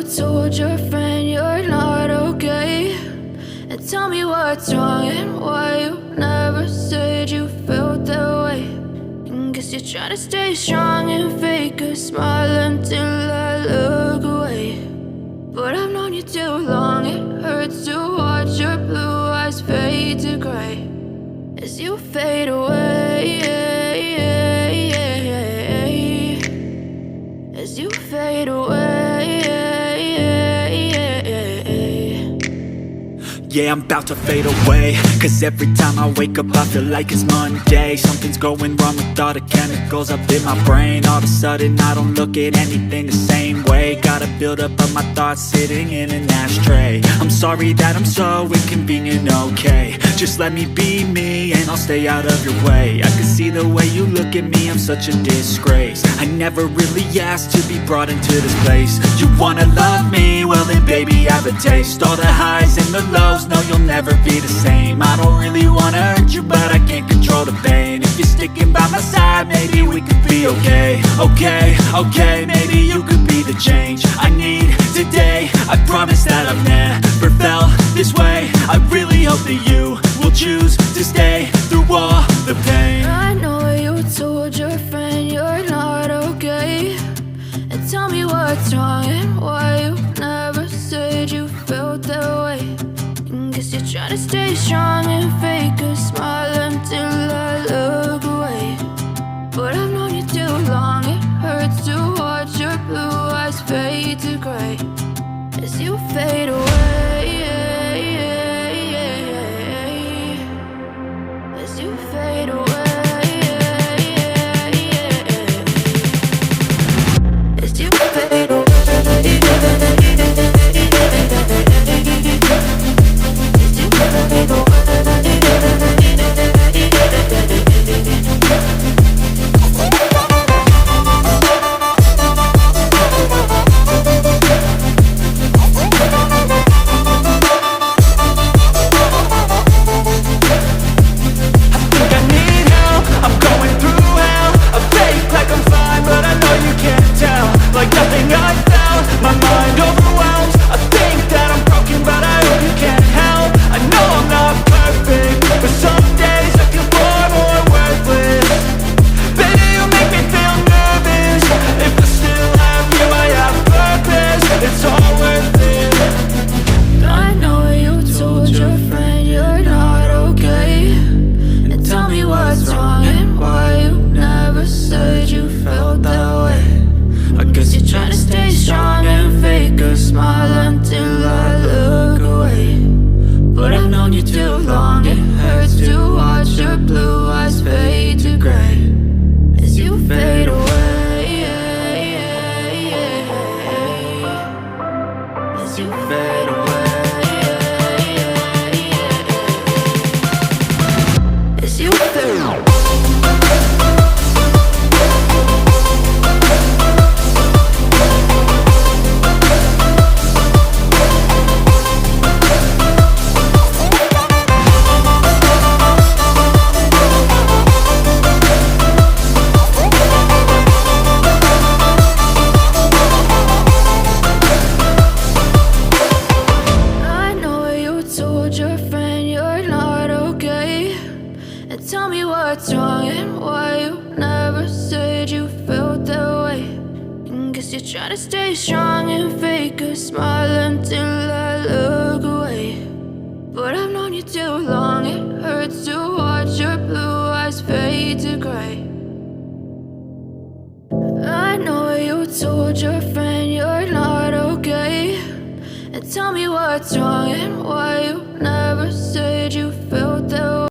told your friend you're not okay? And tell me what's wrong and why you never said you felt that way. And guess you're trying to stay strong and fake a smile until I look away. But I've known you too long, it hurts to watch your blue eyes fade to gray as you fade away, as you fade away. Yeah, I'm about to fade away, cause every time I wake up I feel like it's Monday. Something's going wrong with all the chemicals up in my brain. All of a sudden I don't look at anything the same way. Got a build-up of my thoughts sitting in an ashtray. I'm sorry that I'm so inconvenient, okay? Just let me be me and I'll stay out of your way. I can see the way you look at me, I'm such a disgrace. I never really asked to be brought into this place. You wanna love me? Well then baby, have a taste. All the highs and the lows, no, you'll never be the same. I don't really wanna hurt you, but I can't control the pain. If you're sticking by my side, maybe we could be okay. Okay, maybe you could be the change I need today. I promise that I've never felt this way. I really hope that you will choose to stay through all the pain. I know you told your friend you're not okay. And tell me what's wrong and why you never said you felt that way. Guess you're trying to stay strong and fake a smile until I look away. But I've known you too long, it hurts to watch your blue eyes fade to gray as you fade away, as you fade away, as you fade away. Tell me what's wrong and why you never said you felt that way. And guess you're trying to stay strong and fake a smile until I look away. But I've known you too long, it hurts to watch your blue eyes fade to gray. I know you told your friend you're not okay. And tell me what's wrong and why you never said you felt